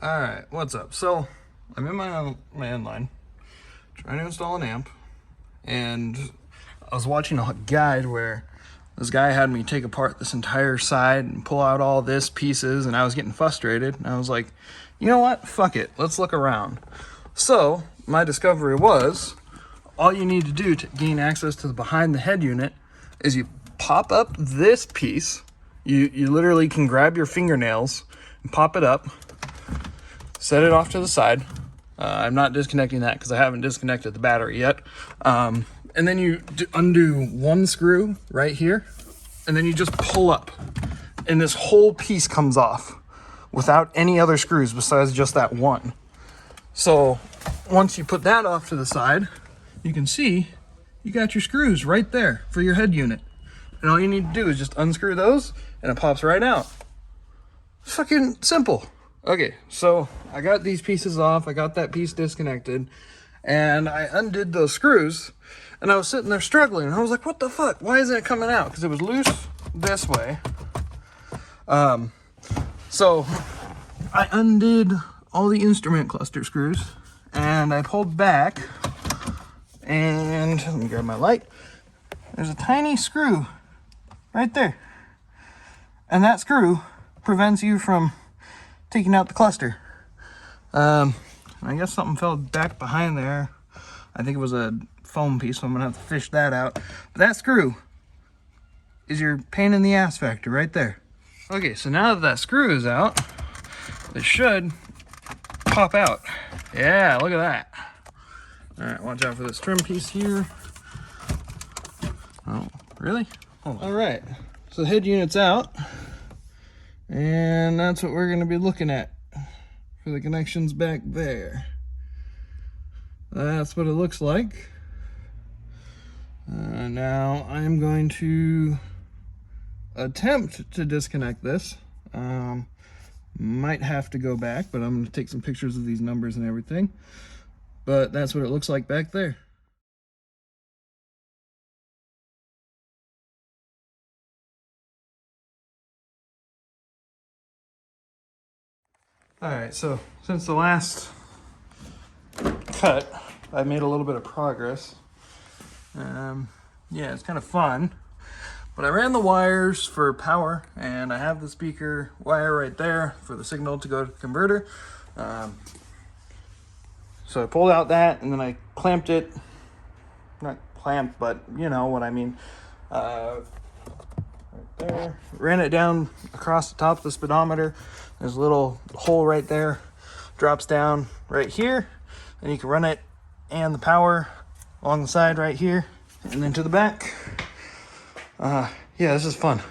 All right, what's up? So I'm in my Nline trying to install an amp, and I was watching a guide where this guy had me take apart this entire side and pull out all this pieces, and I was getting frustrated, and I was like, you know what? Fuck it. Let's look around. So my discovery was all you need to do to gain access to the behind the head unit is you pop up this piece. You literally can grab your fingernails and pop it up, set it off to the side. I'm not disconnecting that because I haven't disconnected the battery yet. And then you undo one screw right here, and then you just pull up, and this whole piece comes off without any other screws besides just that one. So once you put that off to the side, you can see you got your screws right there for your head unit. And all you need to do is just unscrew those, and it pops right out. Fucking simple. Okay, so I got these pieces off, I got that piece disconnected, and I undid those screws, and I was sitting there struggling, and I was like, what the fuck? Why isn't it coming out? Because it was loose this way. So I undid all the instrument cluster screws, and I pulled back, and let me grab my light. There's a tiny screw right there. And that screw prevents you from taking out the cluster. I guess something fell back behind there. I think it was a foam piece, so I'm gonna have to fish that out. But that screw is your pain in the ass factor right there. Okay, so now that that screw is out, it should pop out. Yeah, look at that. All right, watch out for this trim piece here. Oh, really? All right, so the head unit's out. And that's what we're going to be looking at for the connections back there. That's what it looks like. Now I'm going to attempt to disconnect this. Might have to go back, but I'm going to take some pictures of these numbers and everything. But that's what it looks like back there. Alright, so since the last cut, I made a little bit of progress. Yeah, it's kind of fun. But I ran the wires for power, and I have the speaker wire right there for the signal to go to the converter. So I pulled out that, and then I clamped it. Not clamped, but you know what I mean. Right there. Ran it down across the top of the speedometer. There's a little hole right there, drops down right here, and you can run it and the power along the side right here, and then to the back. Yeah, this is fun.